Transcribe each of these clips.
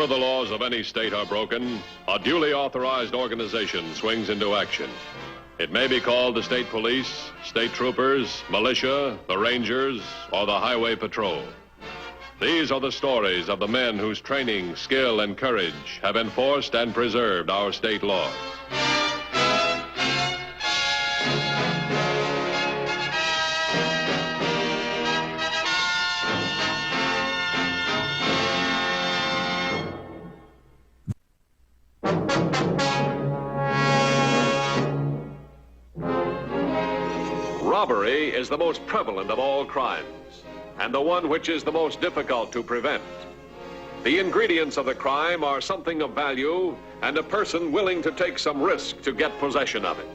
Whenever the laws of any state are broken, a duly authorized organization swings into action. It may be called the state police, state troopers, militia, the rangers, or the highway patrol. These are the stories of the men whose training, skill, and courage have enforced and preserved our state laws. Robbery is the most prevalent of all crimes, and the one which is the most difficult to prevent. The ingredients of the crime are something of value and a person willing to take some risk to get possession of it.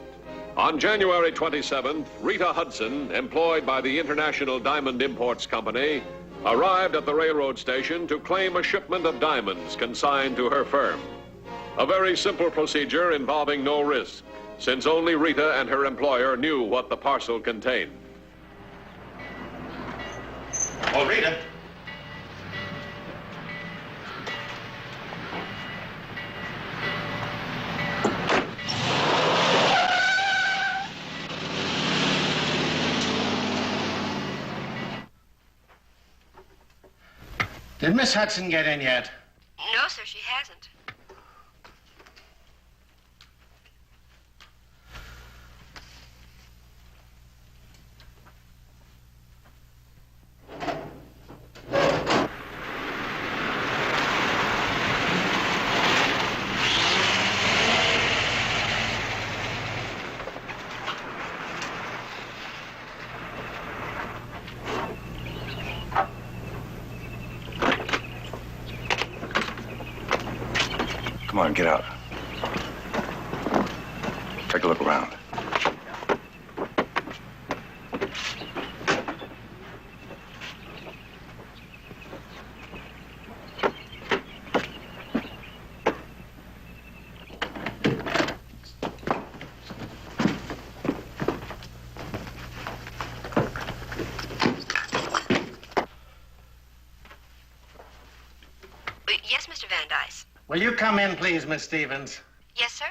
On January 27th, Rita Hudson, employed by the International Diamond Imports Company, arrived at the railroad station to claim a shipment of diamonds consigned to her firm. A very simple procedure involving no risk, since only Rita and her employer knew what the parcel contained. Oh, Rita. Did Miss Hudson get in yet? No, sir, she hasn't. Come on, get out. Take a look around. Yes, Mr. Van Dyce. Will you come in, please, Miss Stevens? Yes, sir.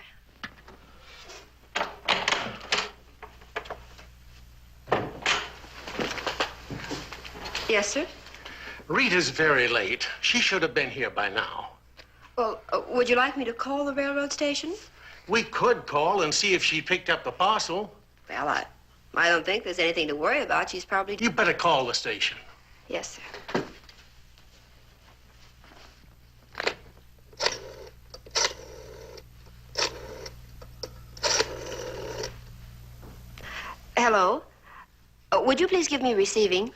Yes, sir. Rita's very late. She should have been here by now. Well, would you like me to call the railroad station? We could call and see if she picked up the parcel. Well, I don't think there's anything to worry about. She's probably... You better call the station. Yes, sir. Hello? Would you please give me receiving?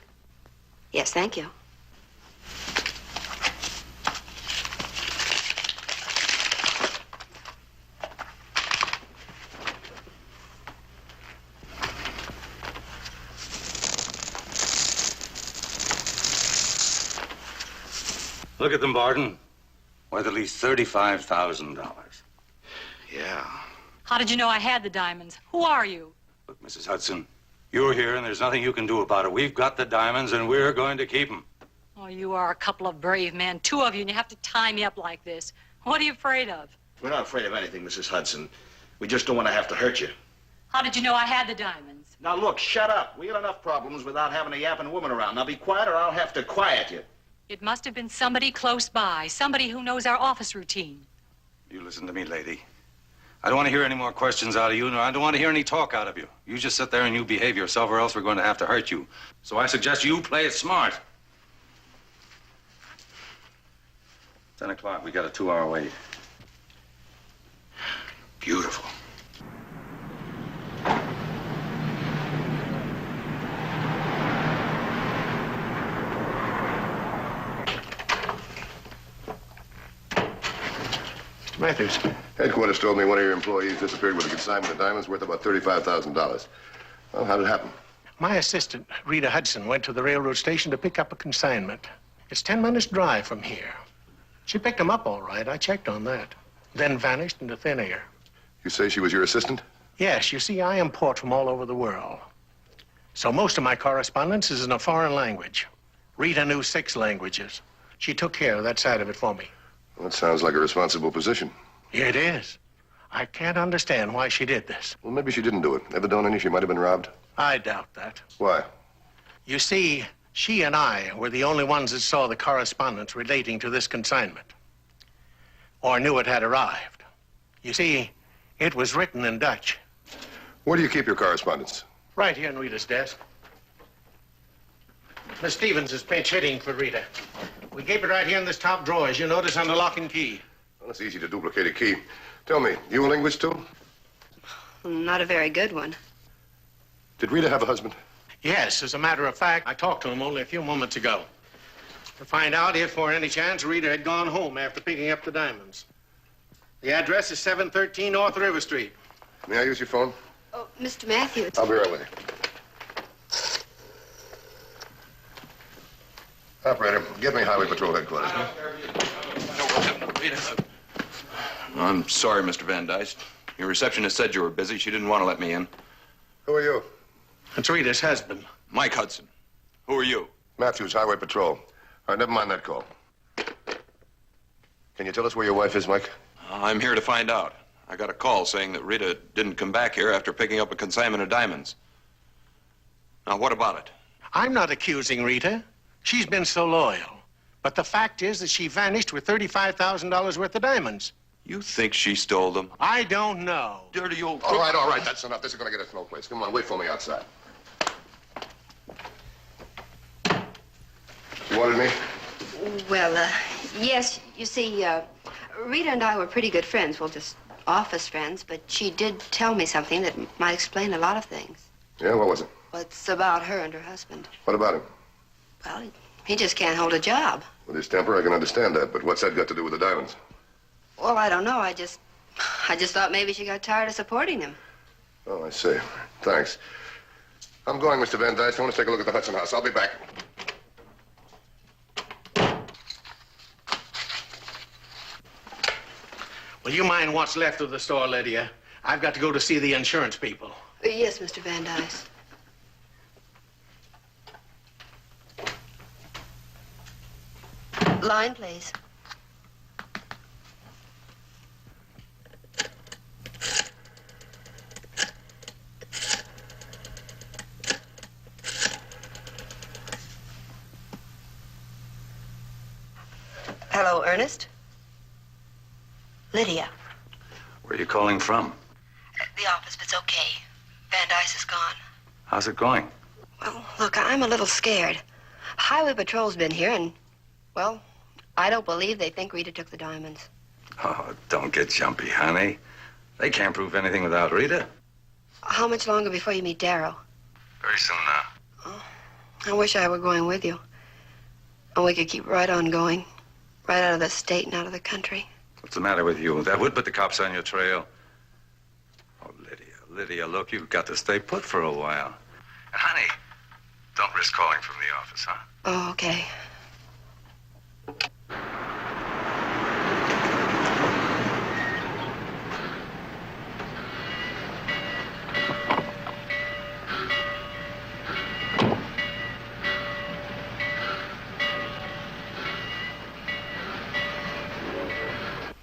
Yes, thank you. Look at them, Barton. Worth at least $35,000. Yeah. How did you know I had the diamonds? Who are you? Look, Mrs. Hudson, you're here and there's nothing you can do about it. We've got the diamonds and we're going to keep them. Oh, you are a couple of brave men. Two of you, and you have to tie me up like this. What are you afraid of? We're not afraid of anything, Mrs. Hudson. We just don't want to have to hurt you. How did you know I had the diamonds? Now, look, shut up. We got enough problems without having a yapping woman around. Now, be quiet or I'll have to quiet you. It must have been somebody close by, somebody who knows our office routine. You listen to me, lady. I don't want to hear any more questions out of you, nor I don't want to hear any talk out of you. You just sit there and you behave yourself, or else we're going to have to hurt you. So I suggest you play it smart. 10 o'clock, we got a 2-hour wait. Beautiful. Matthews. Headquarters told me one of your employees disappeared with a consignment of diamonds worth about $35,000. Well, how did it happen? My assistant, Rita Hudson, went to the railroad station to pick up a consignment. It's 10 minutes drive from here. She picked them up all right. I checked on that. Then vanished into thin air. You say she was your assistant? Yes, you see, I import from all over the world. So most of my correspondence is in a foreign language. Rita knew 6 languages. She took care of that side of it for me. Well, that sounds like a responsible position. It is. I can't understand why she did this. Well, maybe she didn't do it. Ever dawned on you she might have been robbed? I doubt that. Why? You see, she and I were the only ones that saw the correspondence relating to this consignment, or knew it had arrived. You see, it was written in Dutch. Where do you keep your correspondence? Right here in Rita's desk. Miss Stevens is pinch hitting for Rita. We keep it right here in this top drawer, as you notice, under lock and key. Well, it's easy to duplicate a key. Tell me, you a linguist too? Not a very good one. Did Rita have a husband? Yes, as a matter of fact, I talked to him only a few moments ago to find out if, for any chance, Rita had gone home after picking up the diamonds. The address is 713 North River Street. May I use your phone? Oh, Mr. Matthews. I'll be right with you. Operator, get me Highway Patrol headquarters. I'm sorry, Mr. Van Dyst. Your receptionist said you were busy. She didn't want to let me in. Who are you? It's Rita's husband. Mike Hudson. Who are you? Matthews, Highway Patrol. All right, never mind that call. Can you tell us where your wife is, Mike? I'm here to find out. I got a call saying that Rita didn't come back here after picking up a consignment of diamonds. Now, what about it? I'm not accusing Rita. She's been so loyal. But the fact is that she vanished with $35,000 worth of diamonds. You think she stole them? I don't know. Dirty old... All right, that's enough. This is going to get us no place. Come on, wait for me outside. You wanted me? Well, yes, you see, Rita and I were pretty good friends. Well, just office friends, but she did tell me something that might explain a lot of things. Yeah, what was it? Well, it's about her and her husband. What about him? Well, he just can't hold a job. With his temper, I can understand that, but what's that got to do with the diamonds? Well, I don't know. I just thought maybe she got tired of supporting him. Oh, I see. Thanks. I'm going, Mr. Van Dyke. I want to take a look at the Hudson house. I'll be back. Will you mind what's left of the store, Lydia? I've got to go to see the insurance people. Yes, Mr. Van Dyke. Line, please. Hello, Ernest? Lydia. Where are you calling from? The office, but it's okay. Van Dyke is gone. How's it going? Well, look, I'm a little scared. Highway Patrol's been here, and, well, I don't believe they think Rita took the diamonds. Oh, don't get jumpy, honey. They can't prove anything without Rita. How much longer before you meet Darrow? Very soon now. Oh, I wish I were going with you. And we could keep right on going. Right out of the state and out of the country. What's the matter with you? That would put the cops on your trail. Oh, Lydia, look, you've got to stay put for a while. And, honey, don't risk calling from the office, huh? Oh, okay.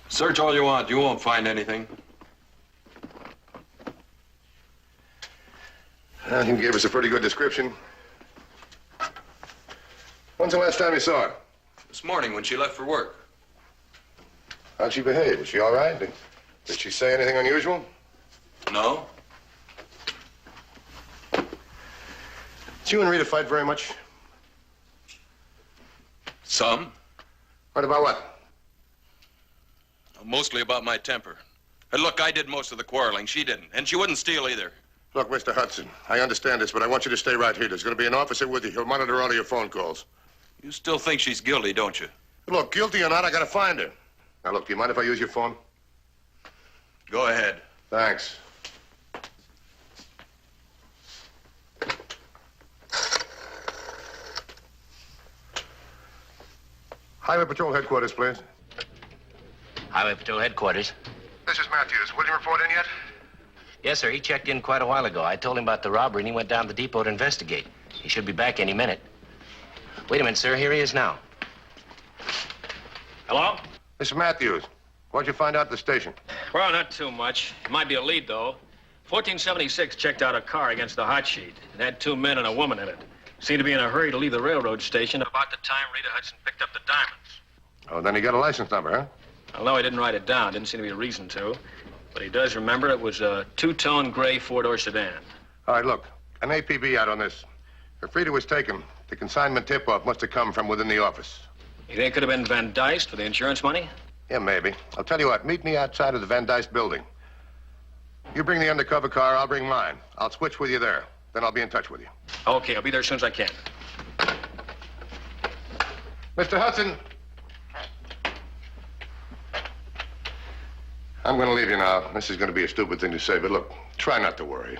Search all you want. You won't find anything. You gave us a pretty good description. When's the last time you saw her? This morning when she left for work. How'd she behave? Was she all right? Did she say anything unusual? No? Did you and Rita fight very much? Some. What about what? Mostly about my temper. And look, I did most of the quarreling. She didn't. And she wouldn't steal either. Look, Mr. Hudson, I understand this, but I want you to stay right here. There's going to be an officer with you. He'll monitor all of your phone calls. You still think she's guilty, don't you? Look, guilty or not, I got to find her. Now, look, do you mind if I use your phone? Go ahead. Thanks. Highway Patrol headquarters, please. Highway Patrol headquarters. This is Matthews. William report in yet? Yes, sir. He checked in quite a while ago. I told him about the robbery, and he went down to the depot to investigate. He should be back any minute. Wait a minute, sir. Here he is now. Hello? Miss Matthews, what'd you find out at the station? Well, not too much. It might be a lead, though. 1476 checked out a car against the hot sheet. It had 2 men and a woman in it. Seemed to be in a hurry to leave the railroad station about the time Rita Hudson picked up the diamonds. Oh, then he got a license number, huh? Although he didn't write it down, didn't seem to be a reason to. But he does remember it was a 2-tone gray 4-door sedan. All right, look, an APB out on this. If Rita was taken, the consignment tip-off must have come from within the office. You think it could have been Van Dyst for the insurance money? Yeah, maybe. I'll tell you what, meet me outside of the Van Dyst building. You bring the undercover car, I'll bring mine. I'll switch with you there. Then I'll be in touch with you. Okay, I'll be there as soon as I can. Mr. Hudson. I'm going to leave you now. This is going to be a stupid thing to say, but look, try not to worry.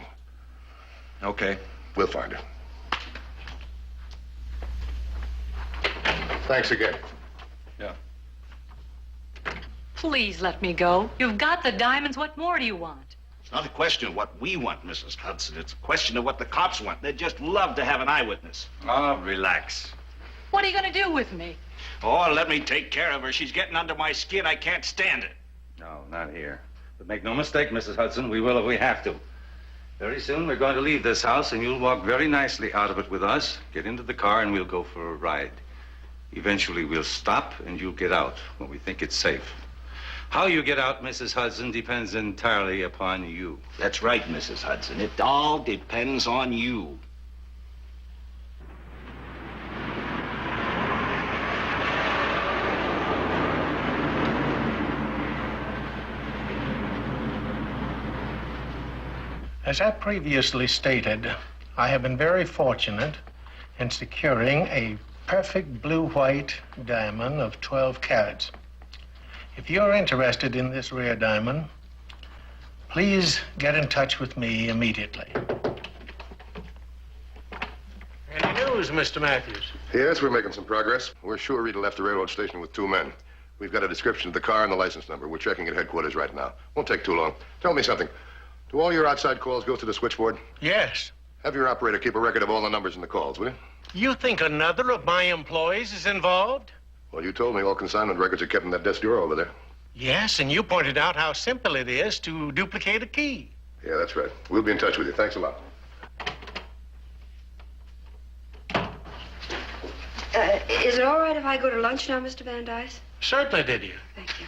Okay. We'll find her. Thanks again. Yeah. Please let me go. You've got the diamonds. What more do you want? It's not a question of what we want, Mrs. Hudson. It's a question of what the cops want. They'd just love to have an eyewitness. Oh, relax. What are you going to do with me? Oh, let me take care of her. She's getting under my skin. I can't stand it. No, not here. But make no mistake, Mrs. Hudson, we will if we have to. Very soon we're going to leave this house, and you'll walk very nicely out of it with us, get into the car, and we'll go for a ride. Eventually we'll stop, and you'll get out when we think it's safe. How you get out, Mrs. Hudson, depends entirely upon you. That's right, Mrs. Hudson. It all depends on you. As I previously stated, I have been very fortunate in securing a perfect blue-white diamond of 12 carats. If you're interested in this rare diamond, please get in touch with me immediately. Any news, Mr. Matthews? Yes, we're making some progress. We're sure Rita left the railroad station with 2 men. We've got a description of the car and the license number. We're checking at headquarters right now. Won't take too long. Tell me something. Do all your outside calls go to the switchboard? Yes. Have your operator keep a record of all the numbers in the calls, will you? You think another of my employees is involved? Well, you told me all consignment records are kept in that desk drawer over there. Yes, and you pointed out how simple it is to duplicate a key. Yeah, that's right. We'll be in touch with you. Thanks a lot. Is it all right if I go to lunch now, Mr. Van Dyke? Certainly, did you? Thank you.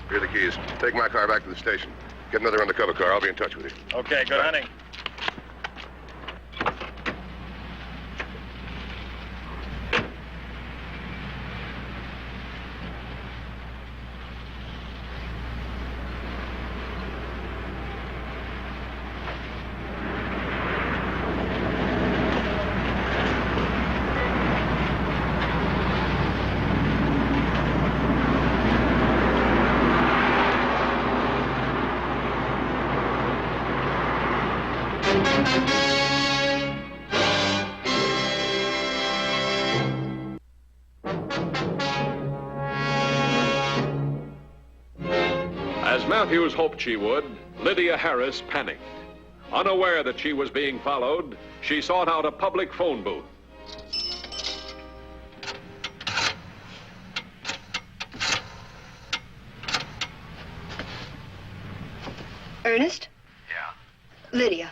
Here are the keys. Take my car back to the station. Get another undercover car. I'll be in touch with you. Okay, good hunting. As Matthews hoped she would, Lydia Harris panicked. Unaware that she was being followed, she sought out a public phone booth. Ernest? Yeah. Lydia.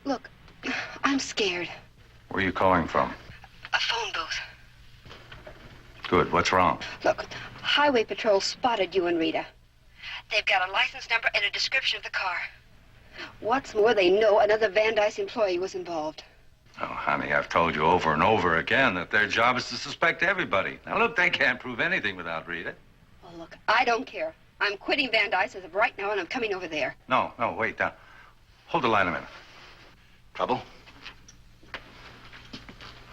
Look, I'm scared. Where are you calling from? A phone booth. Good. What's wrong? Look, Highway Patrol spotted you and Rita. They've got a license number and a description of the car. What's more, they know another Van Dyke employee was involved. Oh, honey, I've told you over and over again that their job is to suspect everybody. Now, look, they can't prove anything without Rita. Well, look, I don't care. I'm quitting Van Dyke as of right now, and I'm coming over there. No, wait. Now, hold the line a minute. Trouble?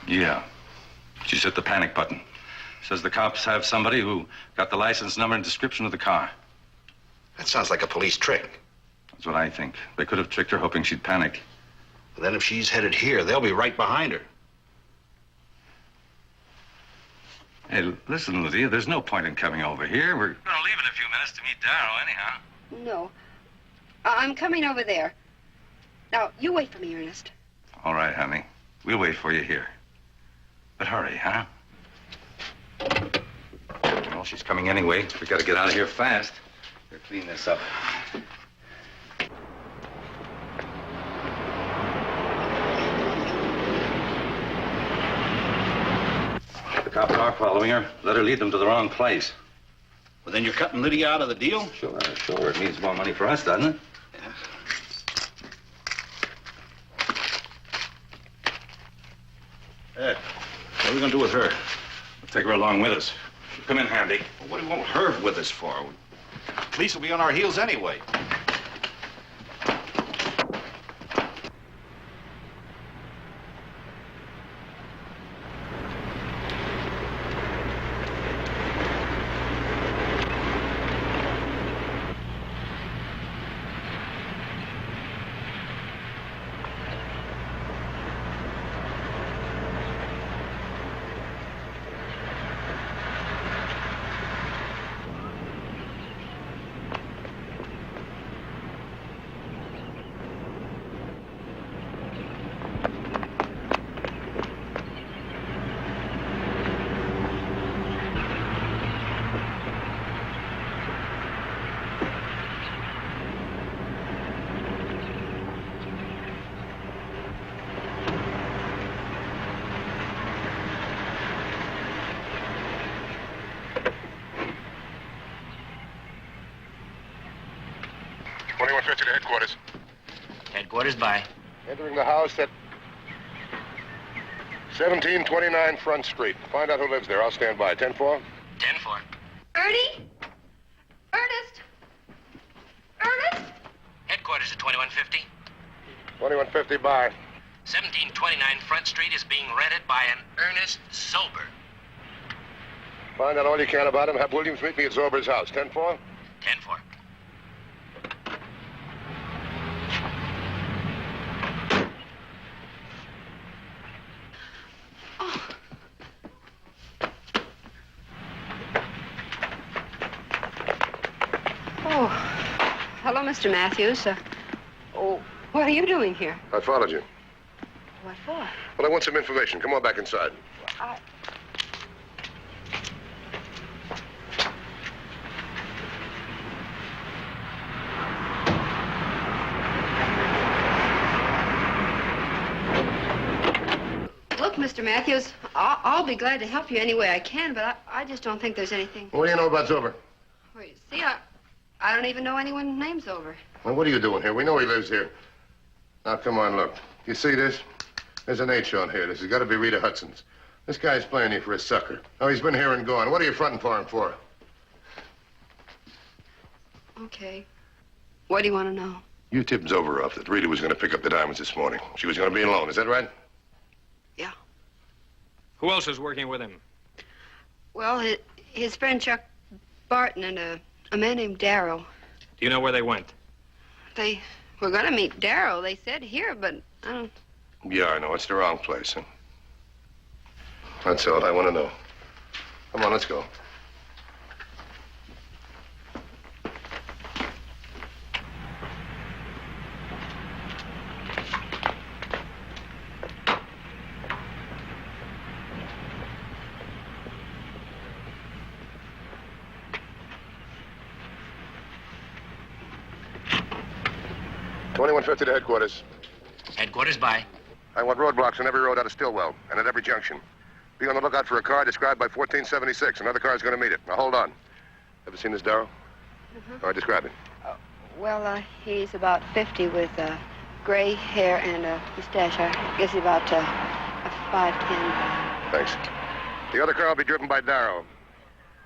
Yeah. She's hit the panic button. Says the cops have somebody who got the license number and description of the car. That sounds like a police trick. That's what I think. They could have tricked her hoping she'd panic. Well, then if she's headed here, they'll be right behind her. Hey, listen, Lydia, there's no point in coming over here. We're going to leave in a few minutes to meet Darrow anyhow. No. I'm coming over there. Now, you wait for me, Ernest. All right, honey. We'll wait for you here. But hurry, huh? Well, she's coming anyway. We got to get out of here fast. Here, clean this up. The cops are following her. Let her lead them to the wrong place. Well, then you're cutting Lydia out of the deal? Sure. It means more money for us, doesn't it? Ed, what are we going to do with her? We'll take her along with us. She'll come in handy. Well, what do you want her with us for? Police will be on our heels anyway. To headquarters. Headquarters, bye. Entering the house at 1729 Front Street. Find out who lives there. I'll stand by. 10-4? 10-4. Ernie? Ernest? Ernest? Headquarters at 2150. 2150 by. 1729 Front Street is being rented by an Ernest Sober. Find out all you can about him. Have Williams meet me at Zober's house. 10-4? 10-4. Oh, hello, Mr. Matthews. What are you doing here? I followed you. What for? Well, I want some information. Come on back inside. Look, Mr. Matthews, I'll be glad to help you any way I can, but I just don't think there's anything. What do you know about Zober? Well, you see, I don't even know anyone named Zober. Well, what are you doing here? We know he lives here. Now, come on, look. You see this? There's an H on here. This has got to be Rita Hudson's. This guy's playing you for a sucker. Oh, he's been here and gone. What are you fronting for him for? Okay. What do you want to know? You tipped Zober off that Rita was going to pick up the diamonds this morning. She was going to be alone. Is that right? Yeah. Who else is working with him? Well, his friend Chuck Barton and a man named Darrow. Do you know where they went? They were going to meet Darrow. They said here, but I don't... Yeah, I know. It's the wrong place, huh? That's all I want to know. Come on, let's go. $21.50 to headquarters. Headquarters, bye. I want roadblocks on every road out of Stillwell and at every junction. Be on the lookout for a car described by 1476. Another car's going to meet it. Now, hold on. Ever seen this Darrow? All right, describe him. Well, he's about 50 with gray hair and a mustache. I guess he's about 5'10". Thanks. The other car will be driven by Darrow.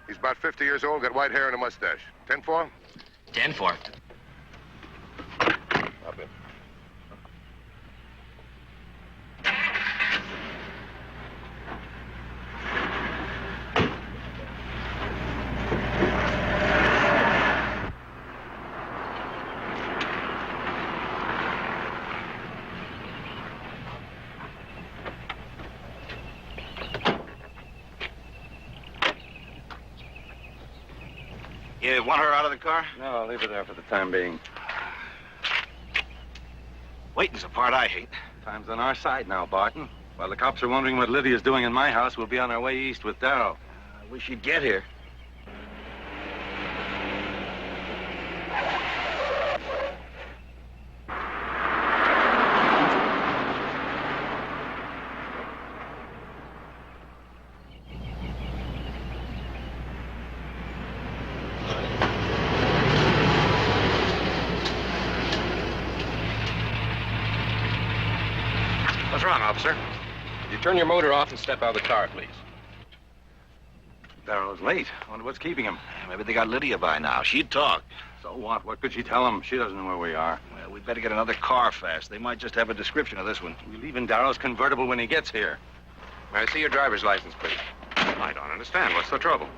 He's about 50 years old, got white hair and a mustache. 10-4? 10-4. Up in. You want her out of the car? No, I'll leave her there for the time being. Waiting's the part I hate. Time's on our side now, Barton. While the cops are wondering what Lydia's doing in my house, we'll be on our way east with Darrell. I wish you'd get here. What's wrong, officer? You turn your motor off and step out of the car, please. Darrell's late. I wonder what's keeping him. Maybe they got Lydia by now. She'd talk. So what? What could she tell him? She doesn't know where we are. Well, we'd better get another car fast. They might just have a description of this one. We'll leave in Darrell's convertible when he gets here. May I see your driver's license, please? I don't understand. What's the trouble?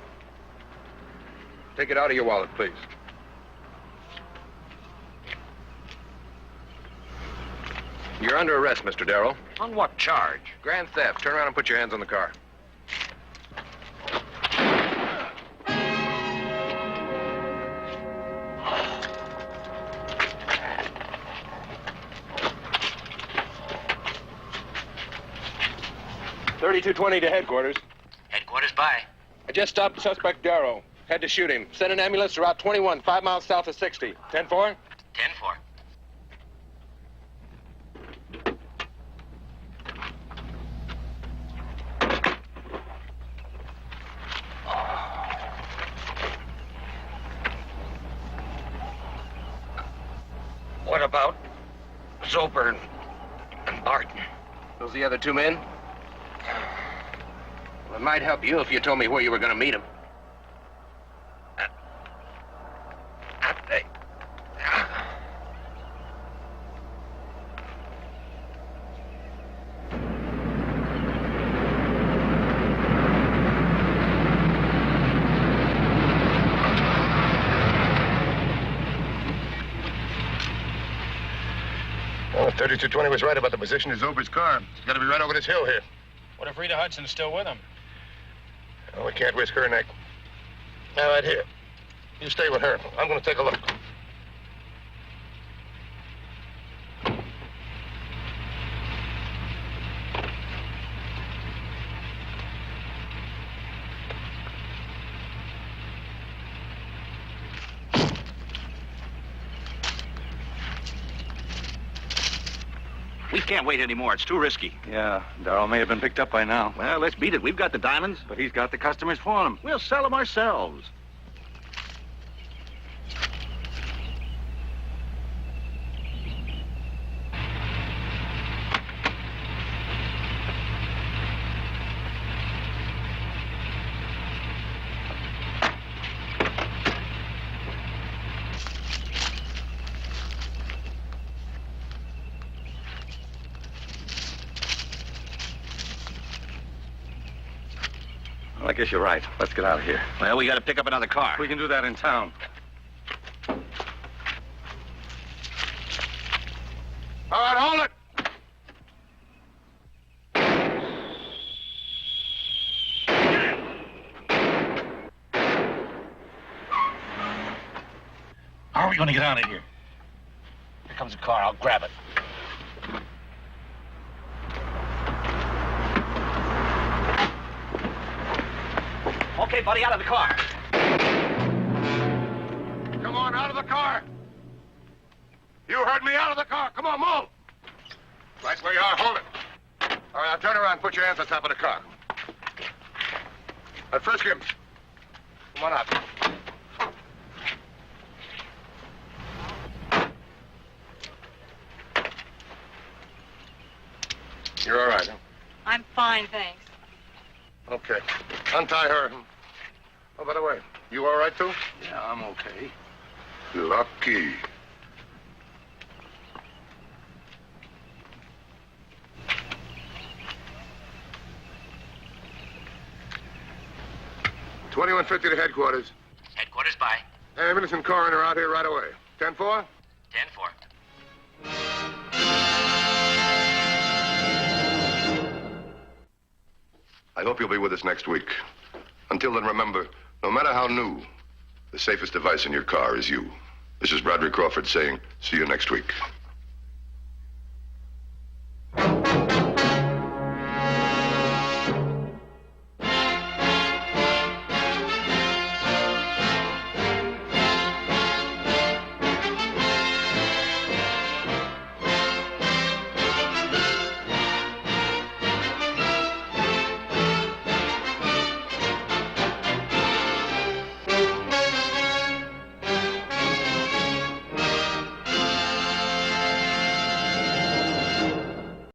Take it out of your wallet, please. You're under arrest, Mr. Darrell. On what charge? Grand theft. Turn around and put your hands on the car. .3220 to headquarters. Headquarters, bye. I just stopped the suspect Darrow. Had to shoot him. Send an ambulance to Route 21, 5 miles south of 60. 10-4? 10-4. What about Zoper and Barton? Those the other two men? Well, it might help you if you told me where you were going to meet them. Well, if 3220 was right about the position of Zober's car, it's got to be right over this hill here. What if Rita Hudson's still with him? Oh, we can't risk her neck. All right, here. You stay with her. I'm going to take a look. We can't wait anymore. It's too risky. Yeah, Darrell may have been picked up by now. Well, let's beat it. We've got the diamonds. But he's got the customers for him. We'll sell them ourselves. Well, I guess you're right. Let's get out of here. Well, we got to pick up another car. We can do that in town. All right, hold it. How are we going to get out of here? Here comes a car. I'll grab it. Okay, buddy, out of the car. Come on, out of the car. You heard me, out of the car. Come on, move. Right where you are, hold it. All right, now turn around, put your hands on top of the car. Frisk him. Come on out. You're all right, huh? I'm fine, thanks. Okay. Untie her. Oh, by the way, you all right, too? Yeah, I'm okay. Lucky. $21.50 to headquarters. Headquarters, bye. Ambulance and coroner are out here right away. 10-4? 10-4. I hope you'll be with us next week. Until then, remember, no matter how new, The safest device in your car is you. This is Broderick Crawford saying, see you next week.